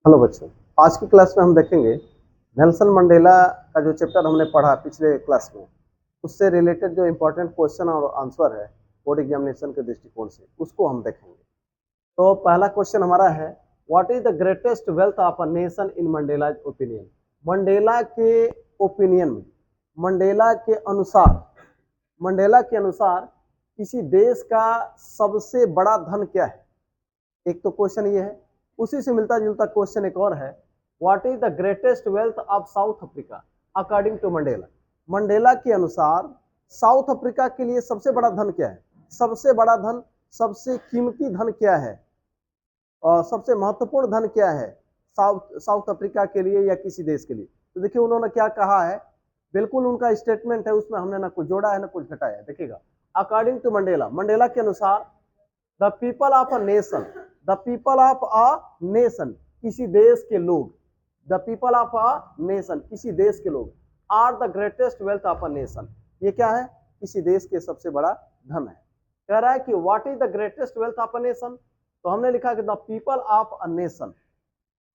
Hello बच्चों। आज की क्लास में हम देखेंगे नेल्सन मंडेला का जो चैप्टर हमने पढ़ा पिछले क्लास में, उससे रिलेटेड जो इम्पोर्टेंट क्वेश्चन और आंसर है बोर्ड एग्जामिनेशन के दृष्टिकोण से, उसको हम देखेंगे। तो पहला क्वेश्चन हमारा है, what is the greatest wealth of a nation in Mandela's opinion. Mandela के ओपिनियन में, मंडेला के अनुसार किसी देश का सबसे बड़ा धन क्या है। एक तो क्वेश्चन ये है। उसी से मिलता जुलता क्वेश्चन एक और है, what is the greatest wealth of South Africa according to Mandela. Mandela के अनुसार साउथ अफ्रीका के लिए सबसे बड़ा धन क्या है, सबसे बड़ा धन, सबसे कीमती धन क्या है और सबसे महत्वपूर्ण धन क्या है साउथ अफ्रीका के लिए या किसी देश के लिए। तो देखिए उन्होंने क्या कहा है, बिल्कुल उनका स्टेटमेंट है, उसमें हमने ना कुछ जोड़ा है ना कुछ घटाया है। देखिएगा, अकॉर्डिंग टू मंडेला, मंडेला के अनुसार the people of a nation, the people of a nation, किसी देश के लोग, the people of a nation, किसी देश के लोग, are the greatest wealth of a nation. ये क्या है, किसी देश के सबसे बड़ा धन है। कह रहा है कि what is the greatest wealth of a nation, तो हमने लिखा कि the people of a nation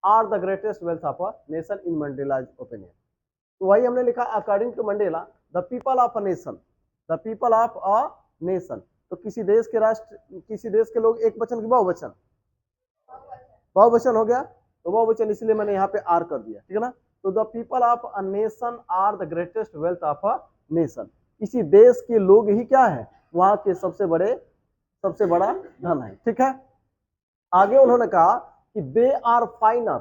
are the greatest wealth of a nation in Mandela's opinion. तो वही हमने लिखा according to Mandela the people of a nation, the people of a nation. तो किसी देश के राष्ट्र, किसी देश के लोग, एक वचन की बहुवचन, बहुवचन हो गया, तो बहुवचन इसलिए मैंने यहाँ पे आर कर दिया, ठीक है ना। तो the people of a nation are the greatest wealth of a nation, किसी देश के लोग ही क्या है, वहां के सबसे बड़ा धन है, ठीक है। आगे उन्होंने कहा कि दे आर फाइनर,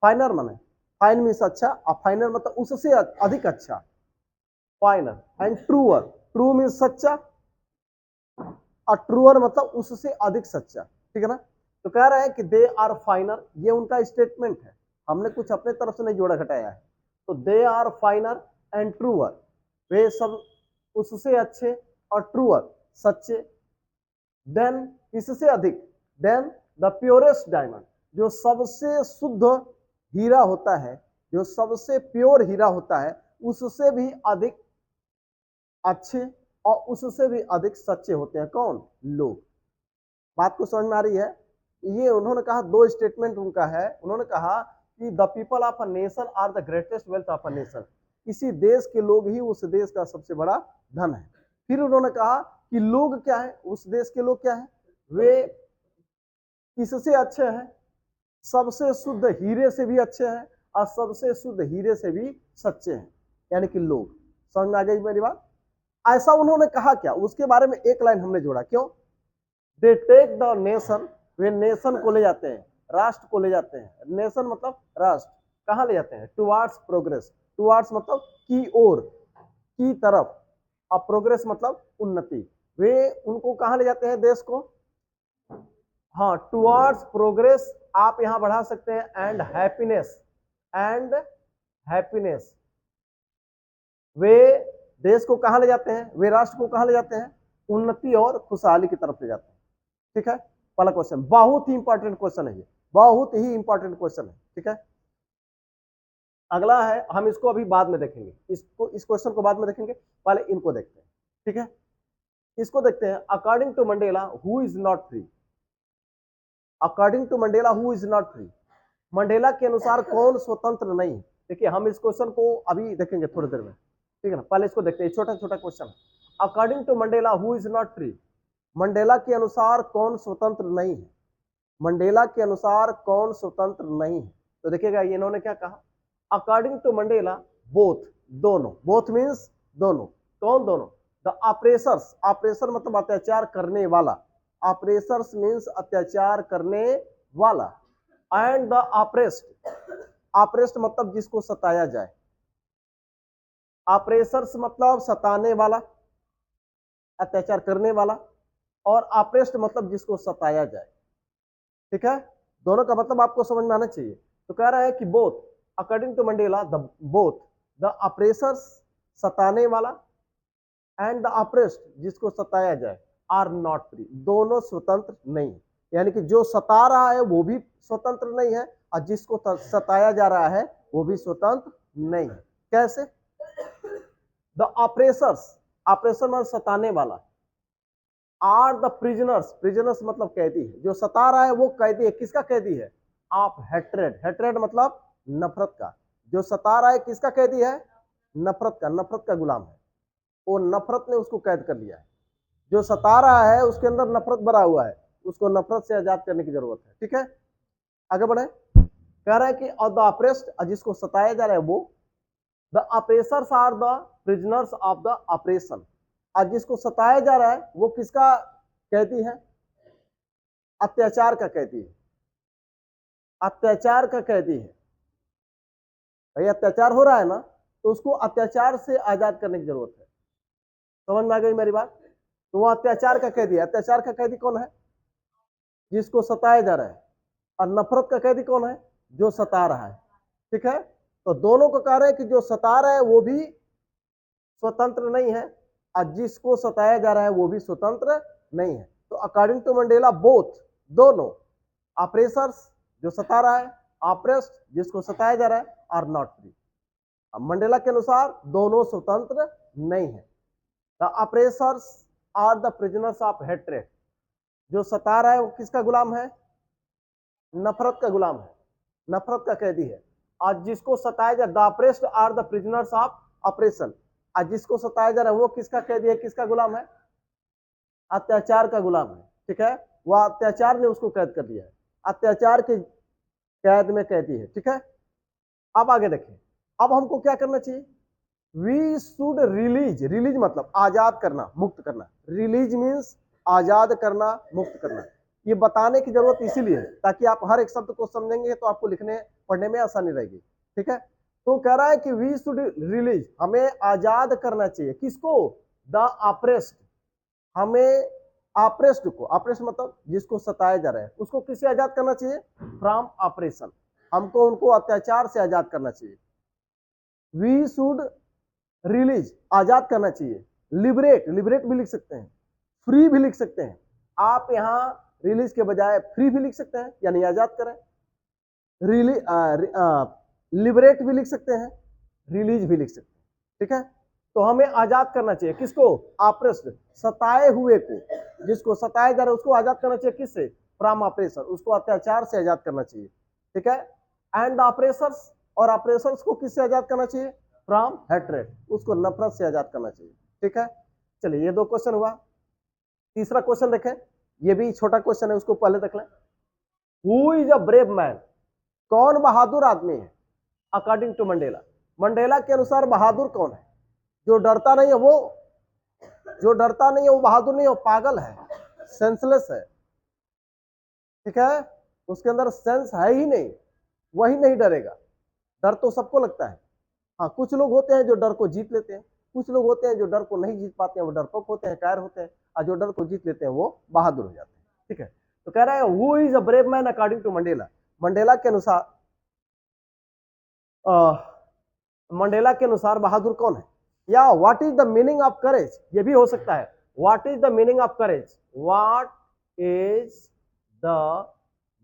फाइनर माने फाइन मीन्स अच्छा, और फाइनर मतलब उससे अधिक अच्छा, फाइनर एंड ट्रूअर, ट्रू मीन्स सच्चा और ट्रूअर मतलब उससे अधिक सच्चा, ठीक है ना। तो कह रहे हैं कि दे आर फाइनर, ये उनका स्टेटमेंट है, हमने कुछ अपने तरफ से नहीं जोड़ा घटाया है। तो they are finer and truer, वे सब उससे अच्छे और ट्रूअर सच्चे, देन इससे अधिक, देन द प्योरेस्ट डायमंड, जो सबसे शुद्ध हीरा होता है, जो सबसे प्योर हीरा होता है, उससे भी अधिक अच्छे और उससे भी अधिक सच्चे होते हैं कौन, लोग। बात को समझ में आ रही है। ये उन्होंने कहा, दो स्टेटमेंट उनका है। उन्होंने कहा कि the people of a nation are the greatest wealth of a nation, किसी देश के लोग ही उस देश का सबसे बड़ा धन है। फिर उन्होंने कहा कि लोग क्या है, उस देश के लोग क्या है, वे किससे अच्छे हैं, सबसे शुद्ध हीरे से भी अच्छे हैं और सबसे शुद्ध हीरे से भी सच्चे हैं, यानी कि लोग। समझ में आ गई मेरी बात। ऐसा उन्होंने कहा क्या, उसके बारे में एक लाइन हमने जोड़ा, क्यों, दे टेक द नेशन, वे नेशन को ले जाते हैं, राष्ट्र को ले जाते हैं, नेशन मतलब राष्ट्र, कहाँ ले जाते हैं, टुवार्ड्स प्रोग्रेस, टुवार्ड्स मतलब की ओर, की तरफ, और प्रोग्रेस मतलब उन्नति। वे उनको कहाँ ले जाते हैं, देश को, हाँ, टुवार्ड्स प्रोग्रेस, आप यहां बढ़ा सकते हैं एंड हैप्पीनेस, एंड हैप्पीनेस। वे देश को कहां ले जाते हैं, वे राष्ट्र को कहां ले जाते हैं, उन्नति और खुशहाली की तरफ ले जाते हैं, ठीक है। पहला क्वेश्चन बहुत ही इंपॉर्टेंट क्वेश्चन है, ये बहुत ही इंपॉर्टेंट क्वेश्चन है, ठीक है। अगला है, हम इसको अभी बाद में देखेंगे, इस क्वेश्चन को बाद में देखेंगे, पहले इनको देखते हैं, ठीक है। इसको देखते हैं, according to Mandela who is not free, according to Mandela who is not free, Mandela के अनुसार कौन स्वतंत्र नहीं है। देखिए हम इस क्वेश्चन को अभी देखेंगे थोड़ी देर में, ठीक है ना। पहले इसको देखते हैं, छोटा छोटा question. According to Mandela who is not free, Mandela के अनुसार कौन स्वतंत्र नहीं है, मंडेला के अनुसार कौन स्वतंत्र नहीं है। तो देखिएगा ये इन्होंने क्या कहा, अकॉर्डिंग टू मंडेला बोथ, दोनों, बोथ मीन्स दोनों, कौन दोनों, द ऑपरेसर्स, ऑपरेसर मतलब अत्याचार करने वाला, ऑपरेसर्स मीन्स अत्याचार करने वाला, एंड द ऑपरेस्ड, ऑपरेस्ड मतलब जिसको सताया जाए, ऑपरेसर्स मतलब सताने वाला, अत्याचार करने वाला, और ऑपरेस्ड मतलब जिसको सताया जाए, ठीक है। दोनों का मतलब आपको समझ में आना चाहिए। तो कह रहा है कि both, according to Mandela the both, the oppressors सताने वाला एंड द ऑपरेस्ड जिसको सताया जाए, आर नॉट फ्री, दोनों स्वतंत्र नहीं, यानी कि जो सता रहा है वो भी स्वतंत्र नहीं है और जिसको सताया जा रहा है वो भी स्वतंत्र नहीं है। कैसे, द ऑपरेसर्स, ऑपरेसर मतलब सताने वाला, आर द प्रिजनर्स, प्रिजनर्स मतलब कैदी है, जो सता रहा है वो कैदी है, किसका कैदी है, ऑफ हेट्रेड। हेट्रेड मतलब नफरत का। जो सता रहा है किसका कैदी है? नफरत का, नफरत का गुलाम है। वो नफरत ने उसको कैद कर लिया है। जो सता रहा है उसके अंदर नफरत भरा हुआ है, उसको नफरत से आजाद करने की जरूरत है। ठीक है, आगे बढ़े। कह रहा है कि द ऑप्रेस्ड, जिसको सताया जा रहा है वो, the oppressors are the prisoners of the oppression. आज जिसको सताया जा रहा है वो किसका कैदी है? अत्याचार का कैदी है। अत्याचार का कैदी है। भाई अत्याचार हो रहा है ना, तो उसको अत्याचार से आजाद करने की जरूरत है। समझ में आ गई मेरी बात? तो वो अत्याचार का कैदी है। अत्याचार का कैदी कौन है? जिसको सताया जा रहा है। और नफरत का कैदी कौन है? जो सता रहा है। ठीक है, तो दोनों को कह रहे हैं कि जो सता रहा है वो भी स्वतंत्र नहीं है और जिसको सताया जा रहा है वो भी स्वतंत्र नहीं है। तो अकॉर्डिंग टू मंडेला बोथ, दोनों, ऑपरेसर्स जो सता रहा है, ऑप्रेस्ड जिसको सताया जा रहा है, आर नॉट फ्री। अब मंडेला के अनुसार दोनों स्वतंत्र नहीं है। The oppressors are the prisoners of hatred. जो सता रहा है वो किसका गुलाम है? नफरत का गुलाम है, नफरत का कैदी है। आज जिसको सताया जा, the oppressed are the prisoners of oppression. आज जिसको सताया जा रहा है वो किसका कैदी है, किसका गुलाम है? अत्याचार का गुलाम है। ठीक है, वह अत्याचार ने उसको कैद कर दिया है, अत्याचार के कैद में कैदी है। ठीक है, अब आगे देखें। अब हमको क्या करना चाहिए? We should release. रिलीज मतलब आजाद करना, मुक्त करना। रिलीज मीन्स आजाद करना, मुक्त करना। ये बताने की जरूरत इसीलिए है ताकि आप हर एक शब्द को समझेंगे तो आपको लिखने पढ़ने में आसानी रहेगी। ठीक है, तो कह रहा है कि वी शुड रिलीज, हमें आजाद करना चाहिए। किसको? The oppressed. हमें ऑप्रेस्ड को, ऑप्रेस्ड मतलब जिसको सताया जा रहा है, उसको किससे आजाद करना चाहिए? From operation. हमको उनको अत्याचार से आजाद करना चाहिए। वी शुड रिलीज, आजाद करना चाहिए। लिबरेट, लिबरेट भी लिख सकते हैं, फ्री भी लिख सकते हैं। आप यहां रिलीज के बजाय फ्री भी लिख सकते हैं, यानी आजाद करें। लिबरेट भी लिख सकते हैं, रिलीज भी लिख सकते हैं। ठीक है, तो हमें आजाद करना चाहिए। किसको? ऑप्रेस्ड, सताए हुए को। जिसको सताया जा रहा है उसको आजाद करना चाहिए। किससे? फ्रॉम ऑपरेशन, उसको अत्याचार से आजाद करना चाहिए। ठीक है, एंड ऑपरेसर्स, और ऑपरेसर्स को किससे आजाद करना चाहिए? फ्रॉम हेट्रेड, उसको नफरत से आजाद करना चाहिए। ठीक है, चलिए ये दो क्वेश्चन हुआ। तीसरा क्वेश्चन देखें, ये भी छोटा क्वेश्चन है, उसको पहले देख लें। Who is a brave man? कौन बहादुर आदमी है अकॉर्डिंग टू मंडेला? मंडेला के अनुसार बहादुर कौन है? जो डरता नहीं है वो, जो डरता नहीं है वो बहादुर नहीं है, वो पागल है, सेंसलेस है। ठीक है, उसके अंदर सेंस है ही नहीं, वही नहीं डरेगा। डर तो सबको लगता है। हाँ, कुछ लोग होते हैं जो डर को जीत लेते हैं, कुछ लोग होते हैं जो डर को नहीं जीत पाते हैं, वो डरपोक होते हैं, कायर होते हैं, और जो डर को जीत लेते हैं वो बहादुर हो जाते हैं। ठीक है, तो कह रहा है who is a brave man according to Mandela? Mandela के अनुसार, मंडेला के अनुसार बहादुर कौन है? या what is the meaning of courage, ये भी हो सकता है। What is the meaning of courage? What is the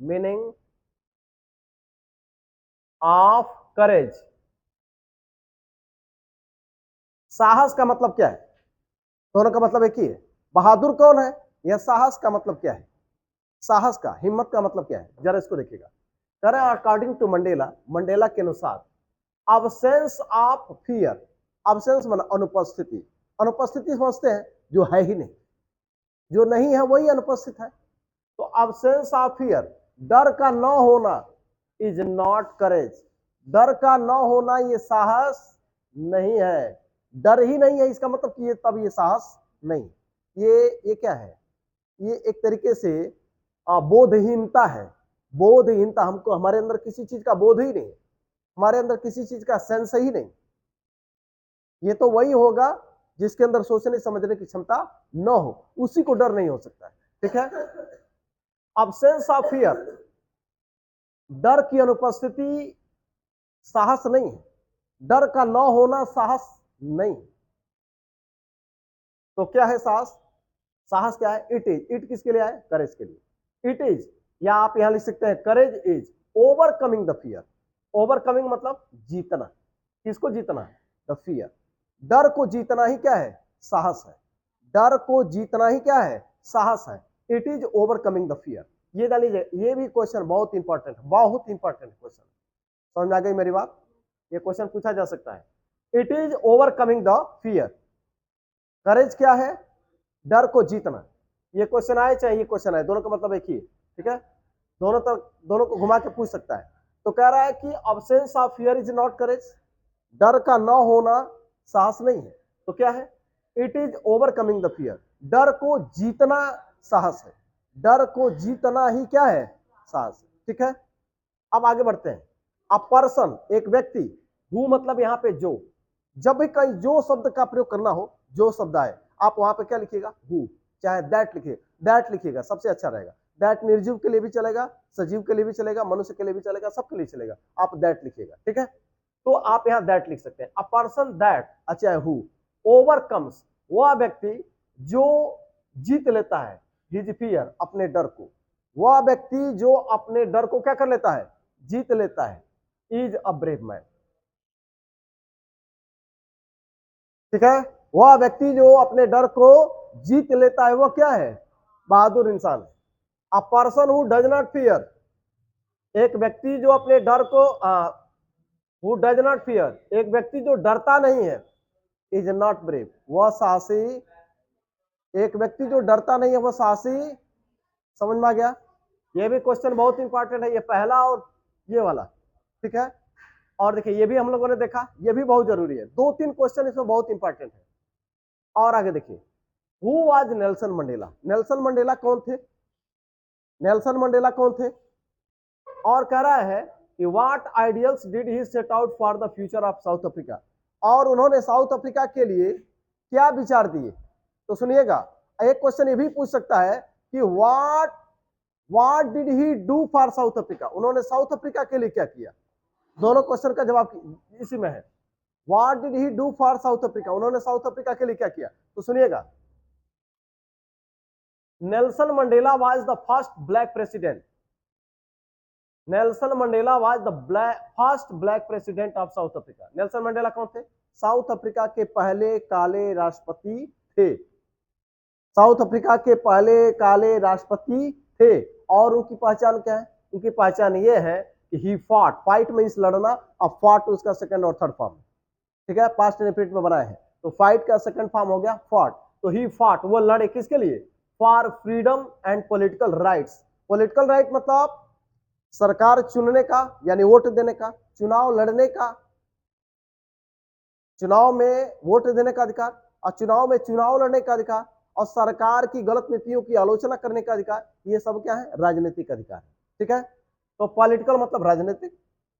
meaning of courage? साहस का मतलब क्या है? दोनों का मतलब एक ही है। बहादुर कौन है या साहस का मतलब क्या है? साहस का, हिम्मत का मतलब क्या है? जरा इसको देखिएगा। कह रहे हैं अकॉर्डिंग टू मंडेला, मंडेला के अनुसार अब्सेंस ऑफ फियर। अब्सेंस मतलब अनुपस्थिति। अनुपस्थिति समझते हैं, जो है ही नहीं, जो नहीं है वही अनुपस्थित है। तो अब्सेंस ऑफ फियर, डर का न होना, इज नॉट करेज। डर का न होना ये साहस नहीं है। डर ही नहीं है इसका मतलब कि ये तब ये साहस नहीं। ये क्या है? ये एक तरीके से बोधहीनता है। बोधहीनता, हमको हमारे अंदर किसी चीज का बोध ही नहीं, हमारे अंदर किसी चीज का सेंस ही नहीं। ये तो वही होगा जिसके अंदर सोचने समझने की क्षमता न हो, उसी को डर नहीं हो सकता है। ठीक है, अब्सेंस ऑफ फियर, डर की अनुपस्थिति साहस नहीं है। डर का न होना साहस नहीं। तो क्या है साहस? साहस क्या है? इट इज, इट किसके लिए है? करेज के लिए। इट इज, या आप यहां लिख सकते हैं courage is overcoming the fear. Overcoming मतलब जीतना। किसको जीतना है? The fear. डर को जीतना ही क्या है? साहस है। डर को जीतना ही क्या है? साहस है। It is overcoming the fear. ये डाल लीजिए, ये भी क्वेश्चन बहुत इंपॉर्टेंट, बहुत इंपॉर्टेंट क्वेश्चन। समझ आ गई मेरी बात? ये क्वेश्चन पूछा जा सकता है। It is overcoming the fear. Courage क्या है? डर को जीतना। ये क्वेश्चन आए चाहे ये क्वेश्चन आए, दोनों का मतलब एक ही है, ठीक है? दोनों को घुमा के पूछ सकता है। तो कह रहा है कि absence of fear is not courage, डर का न होना साहस नहीं है। तो क्या है? It is overcoming the fear, डर को जीतना साहस है। डर को जीतना ही क्या है? साहस, ठीक है? अब आगे बढ़ते हैं। अ पर्सन, एक व्यक्ति, हु मतलब यहाँ पे जो, जब भी कहीं जो शब्द का प्रयोग करना हो, जो शब्द आए, आप वहां पे क्या लिखिएगा? हु, चाहे दैट लिखिए, दैट लिखिएगा, सबसे अच्छा रहेगा। दैट निर्जीव के लिए भी चलेगा, सजीव के लिए भी चलेगा, मनुष्य के लिए भी चलेगा, सबके लिए चलेगा, आप दैट लिखिएगा, ठीक है? तो आप यहाँ दैट लिख सकते हैं। अ पर्सन दैट, अच्छा हु, ओवरकम्स, वह व्यक्ति जो जीत लेता है, हिज फियर, अपने डर को। वह व्यक्ति जो अपने डर को क्या कर लेता है? जीत लेता है, इज अ ब्रेव मैन, ठीक है? वह व्यक्ति जो अपने डर को जीत लेता है, वह क्या है? बहादुर इंसान है। A person who does not fear, एक व्यक्ति जो अपने डर को हु डज नॉट फियर, एक व्यक्ति जो डरता नहीं है, इज नॉट ब्रेव, वह साहसी। एक व्यक्ति जो डरता नहीं है वह साहसी। समझ में आ गया? ये भी क्वेश्चन बहुत इंपॉर्टेंट है, ये पहला और ये वाला, ठीक है? और देखिए ये भी हम लोगों ने देखा, ये भी बहुत जरूरी है। 2-3 क्वेश्चन इसमें बहुत इंपॉर्टेंट है। और आगे देखिए, who was Nelson Mandela. Nelson Mandela कौन थे? नेल्सन मंडेला कौन थे? और कह रहा है कि what ideals did he set out for the future of South Africa, और उन्होंने साउथ अफ्रीका के लिए क्या विचार दिए? तो सुनिएगा, एक क्वेश्चन ये भी पूछ सकता है कि what did he do for south Africa, उन्होंने साउथ अफ्रीका के लिए क्या किया? दोनों क्वेश्चन का जवाब इसी में है। What did he do for south Africa, उन्होंने साउथ अफ्रीका के लिए क्या किया? तो सुनिएगा, Nelson Mandela was the first black president, Nelson Mandela was the first black president of South Africa. Nelson Mandela कौन थे? साउथ अफ्रीका के पहले काले राष्ट्रपति थे। साउथ अफ्रीका के पहले काले राष्ट्रपति थे। और उनकी पहचान क्या है? उनकी पहचान ये है कि ही फॉट, फाइट मींस लड़ना, अब फॉट उसका सेकंड और थर्ड फॉर्म, ठीक है? पास्ट इंडेफिनिट में बनाए हैं, तो फाइट का सेकंड फॉर्म हो गया फॉट। तो ही फॉट, वो लड़े किसके लिए? For freedom and political rights. Political right मतलब सरकार चुनने का, यानी वोट देने का, चुनाव लड़ने का, चुनाव में वोट देने का अधिकार, और चुनाव में चुनाव लड़ने का अधिकार, और सरकार की गलत नीतियों की आलोचना करने का अधिकार, ये सब क्या है? राजनीतिक अधिकार, ठीक है? तो पॉलिटिकल मतलब राजनीतिक,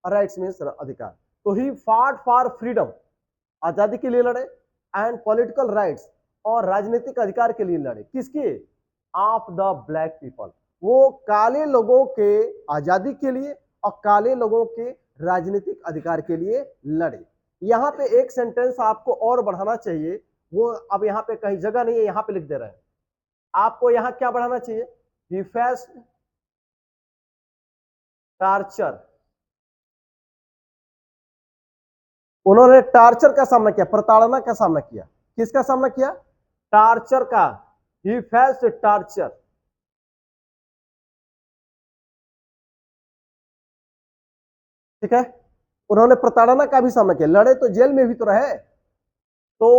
राइट्स मीन्स अधिकार। तो ही फाट फॉर फ्रीडम, आजादी के लिए लड़े, एंड पॉलिटिकल राइट्स, और राजनीतिक अधिकार के लिए लड़े। किसके? ऑफ द ब्लैक पीपल, वो काले लोगों के आजादी के लिए और काले लोगों के राजनीतिक अधिकार के लिए लड़े। यहाँ पे एक सेंटेंस आपको और बढ़ाना चाहिए, वो अब यहाँ पे कहीं जगह नहीं है, यहाँ पे लिख दे रहे हैं। आपको यहाँ क्या बढ़ाना चाहिए? ही फेस्ड टार्चर, उन्होंने टार्चर का सामना किया, प्रताड़ना का सामना किया। किसका सामना किया? टार्चर का। ही फेस्ड टार्चर, ठीक है? उन्होंने प्रताड़ना का भी सामना किया, लड़े तो जेल में भी तो रहे। तो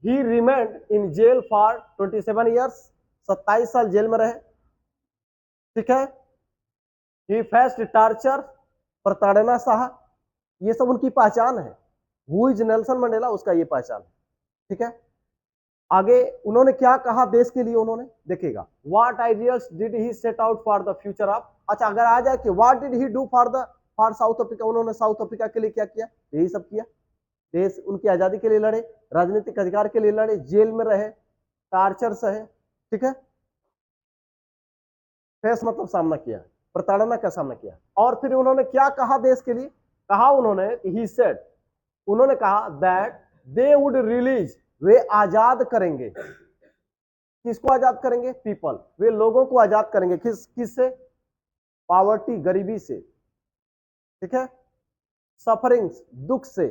he remained in jail for 27 years, 27 साल जेल में रहे, ठीक है? ही फेस्ड टार्चर, प्रताड़ना सहा, ये सब उनकी पहचान है। हु इज नेल्सन मंडेला, उसका ये पहचान है, ठीक है? आगे उन्होंने क्या कहा देश के लिए? उन्होंने, देखिएगा, what ideals did he set out for the future of, अच्छा अगर आ जाए कि what did he do for south Africa, उन्होंने साउथ अफ्रीका के लिए क्या किया? यही सब किया। देश, उनकी आजादी के लिए लड़े, राजनीतिक अधिकार के लिए लड़े, जेल में रहे, टार्चर सहे, ठीक है? फेस मतलब सामना किया, प्रताड़ना का सामना किया। और फिर उन्होंने क्या कहा देश के लिए? कहा उन्होंने, ही सेड, उन्होंने कहा दैट दे वुड रिलीज, वे आजाद करेंगे। किसको आजाद करेंगे? पीपल, वे लोगों को आजाद करेंगे। किससे? पॉवर्टी, गरीबी से, ठीक है? सफरिंग्स, दुख से,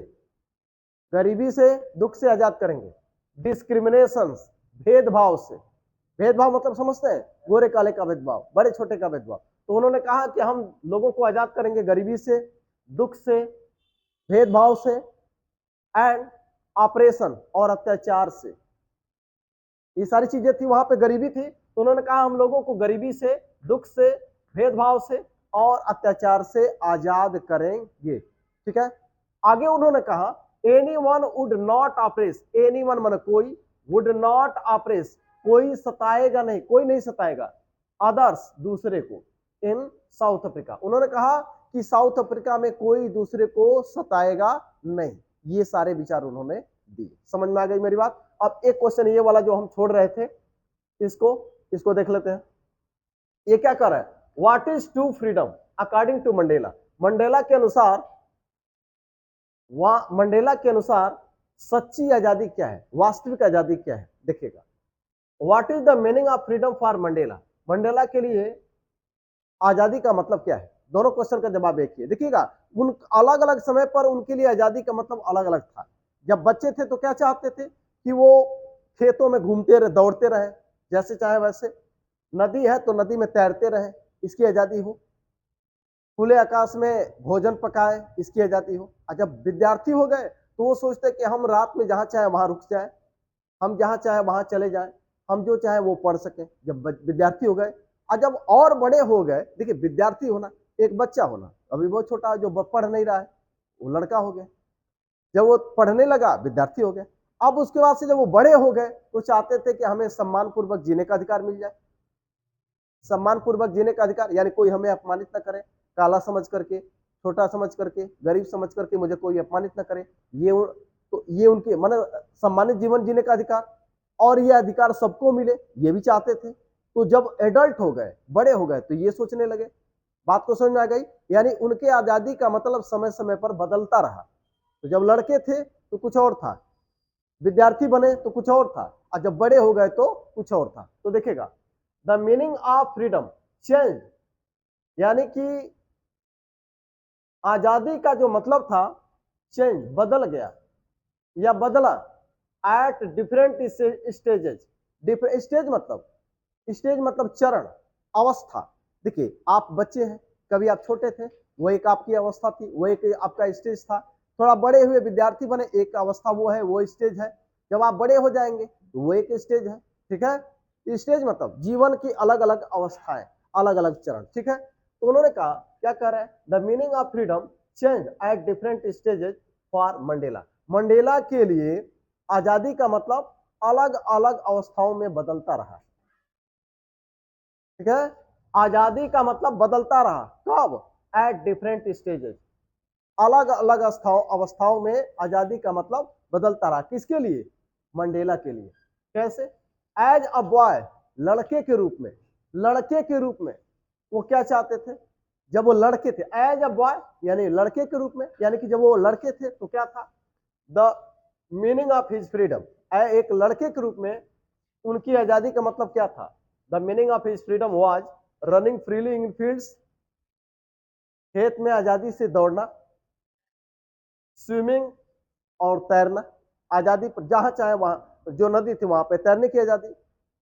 गरीबी से, दुख से आजाद करेंगे। डिस्क्रिमिनेशन, भेदभाव से, भेदभाव मतलब समझते हैं, गोरे काले का भेदभाव, बड़े छोटे का भेदभाव। तो उन्होंने कहा कि हम लोगों को आजाद करेंगे गरीबी से, दुख से, भेदभाव से एंड ऑपरेशन और अत्याचार से। ये सारी चीजें थी, वहां पे गरीबी थी, तो उन्होंने कहा हम लोगों को गरीबी से, दुख से, भेदभाव से और अत्याचार से आजाद करेंगे। ठीक है, आगे उन्होंने कहा any one would not oppress, any one मन कोई, वुड नॉट ऑपरेस कोई सताएगा नहीं, कोई नहीं सताएगा, अदर्स दूसरे को, इन साउथ अफ्रीका। उन्होंने कहा कि साउथ अफ्रीका में कोई दूसरे को सताएगा नहीं। ये सारे विचार उन्होंने दिए। समझ में आ गई मेरी बात? अब एक क्वेश्चन ये वाला जो हम छोड़ रहे थे, इसको देख लेते हैं। ये क्या कर रहा है? What is true freedom according to Mandela? Mandela के अनुसार सच्ची आजादी क्या है, वास्तविक आजादी क्या है? देखिएगा, what is the meaning of freedom for Mandela? Mandela के लिए आजादी का मतलब क्या है? दोनों क्वेश्चन का जवाब एक ही है। देखिएगा, उन अलग अलग समय पर उनके लिए आजादी का मतलब अलग अलग था। जब बच्चे थे तो क्या चाहते थे कि वो खेतों में घूमते रहे, दौड़ते रहे जैसे चाहे वैसे, नदी है तो नदी में तैरते रहे, इसकी आजादी हो, खुले आकाश में भोजन पकाए, इसकी आजादी हो। और जब विद्यार्थी हो गए तो वो सोचते कि हम रात में जहां चाहे वहां रुक जाए, हम जहां चाहे वहां चले जाए, हम जो चाहे वो पढ़ सके, जब विद्यार्थी हो गए। और जब और बड़े हो गए, देखिए विद्यार्थी होना, एक बच्चा होना, अभी बहुत छोटा जो पढ़ नहीं रहा है वो लड़का हो गया, जब वो पढ़ने लगा विद्यार्थी हो गया। अब उसके बाद से जब वो बड़े हो गए तो चाहते थे कि हमें सम्मान पूर्वक जीने का अधिकार मिल जाए। सम्मान पूर्वक जीने का अधिकार यानी कोई हमें अपमानित ना करे, काला समझ करके, छोटा समझ करके, गरीब समझ करके मुझे कोई अपमानित ना करे, ये उनके मन सम्मानित जीवन जीने का अधिकार, और ये अधिकार सबको मिले, ये भी चाहते थे। तो जब एडल्ट हो गए, बड़े हो गए, तो ये सोचने लगे। बात को समझ में आ गई? यानी उनके आजादी का मतलब समय समय पर बदलता रहा। तो जब लड़के थे तो कुछ और था, विद्यार्थी बने तो कुछ और था, और जब बड़े हो गए तो कुछ और था। तो देखेगा, the meaning of freedom change, यानी कि आजादी का जो मतलब था चेंज, बदल गया या बदला, एट डिफरेंट स्टेजेस। स्टेज मतलब चरण, अवस्था। देखिए, आप बच्चे हैं, कभी आप छोटे थे, वो एक आपकी अवस्था थी, वो एक आपका स्टेज था। थोड़ा बड़े हुए विद्यार्थी बने, एक अवस्था वो है, वो स्टेज है। जब आप बड़े हो जाएंगे तो वो एक स्टेज है। ठीक है, स्टेज मतलब जीवन की अलग अलग अवस्थाएं, अलग अलग चरण। ठीक है, तो उन्होंने कहा, क्या कह रहा है? The meaning of freedom change at different stages for Mandela. Mandela के लिए आजादी का मतलब अलग अलग अवस्थाओं में बदलता रहा। ठीक है, आजादी का मतलब बदलता रहा, कब? एट डिफरेंट स्टेजेस, अलग अलग अवस्थाओं में आजादी का मतलब बदलता रहा। किसके लिए? मंडेला के लिए। कैसे? एज अ बॉय, लड़के के रूप में, लड़के के रूप में वो क्या चाहते थे? जब वो लड़के थे, एज अ बॉय यानी लड़के के रूप में, यानी कि जब वो लड़के थे तो क्या था? The meaning of his freedom, एक लड़के के रूप में उनकी आजादी का मतलब क्या था? The meaning of his freedom was running freely in fields, खेत में आजादी से दौड़ना, स्विमिंग और तैरना, आजादी पर जहां चाहे वहां, जो नदी थी वहां पे तैरने की आजादी,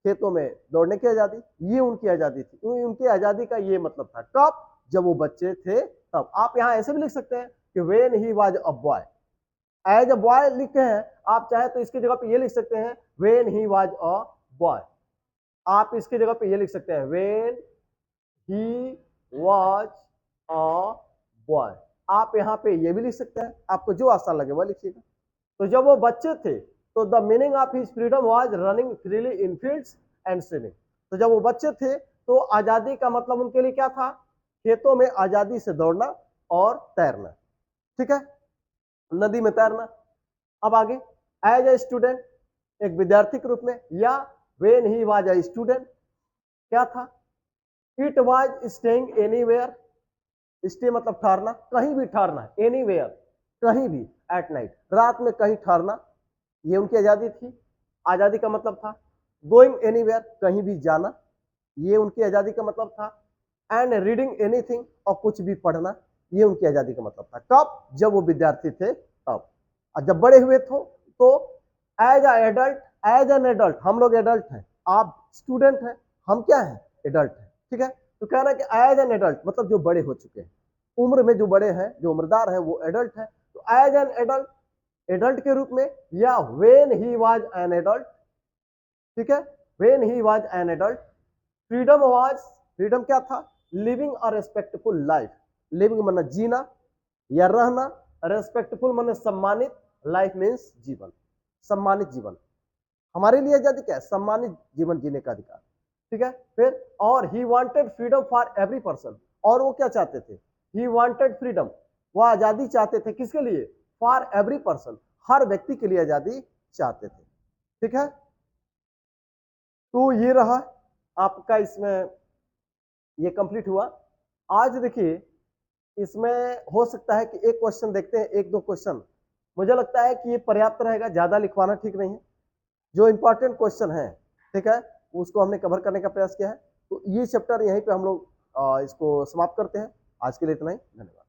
खेतों में दौड़ने की आजादी, ये उनकी आजादी थी। उनकी आजादी का ये मतलब था। कब? जब वो बच्चे थे तब। आप यहां ऐसे भी लिख सकते हैं कि when he was a boy, as a boy लिखे हैं, आप चाहे तो इसकी जगह पे ये लिख सकते हैं when he was a boy. आप इसकी जगह पे ये लिख सकते हैं when he was a boy. आप यहाँ पे ये भी लिख सकते हैं, आपको जो आसान लगे वह लिखिएगा। तो जब वो बच्चे थे तो the meaning of his freedom was running freely in fields and swimming. तो जब वो बच्चे थे तो आजादी का मतलब उनके लिए क्या था? खेतों में आजादी से दौड़ना और तैरना। ठीक है, नदी में तैरना। अब आगे, एज ए स्टूडेंट, एक विद्यार्थी के रूप में, या when he was a student, क्या था? It was staying anywhere, stay मतलब ठहरना, कहीं भी ठहरना, एनीवेयर कहीं भी, एट नाइट रात में कहीं ठहरना, ये उनकी आजादी थी। आजादी का मतलब था गोइंग एनीवेयर, कहीं भी जाना, ये उनकी आजादी का मतलब था। एंड रीडिंग एनीथिंग, और कुछ भी पढ़ना, ये उनकी आजादी का मतलब था। कब? जब वो विद्यार्थी थे तब। और जब बड़े हुए तो as adult, as an adult, हम लोग एडल्ट हैं, आप स्टूडेंट है, हम क्या है, एडल्ट है, ठीक है। तो कह रहा है कि एज एन एडल्ट मतलब जो बड़े हो चुके हैं, उम्र में जो बड़े हैं, जो उम्रदार है वो एडल्ट है। तो एज एन एडल्ट, एडल्ट के रूप में, या when he was an adult, ठीक है, when he was an adult. Freedom was, freedom क्या था, living a respectful life, living माना जीना या रहना, रेस्पेक्टफुल माने सम्मानित, लाइफ मीन्स जीवन, सम्मानित जीवन। हमारे लिए आजादी क्या है, सम्मानित जीवन जीने का अधिकार, ठीक है। फिर और he wanted freedom for every person, और वो क्या चाहते थे, ही वांटेड फ्रीडम, वो आजादी चाहते थे, किसके लिए, फॉर एवरी पर्सन, हर व्यक्ति के लिए आजादी चाहते थे, ठीक है। तो ये रहा आपका, इसमें ये कंप्लीट हुआ। आज देखिए इसमें हो सकता है कि एक क्वेश्चन देखते हैं, एक दो क्वेश्चन, मुझे लगता है कि ये पर्याप्त रहेगा, ज्यादा लिखवाना ठीक नहीं है। जो इंपॉर्टेंट क्वेश्चन है, ठीक है, उसको हमने कवर करने का प्रयास किया है। तो ये चैप्टर यहीं पे हम लोग इसको समाप्त करते हैं। आज के लिए इतना ही, धन्यवाद।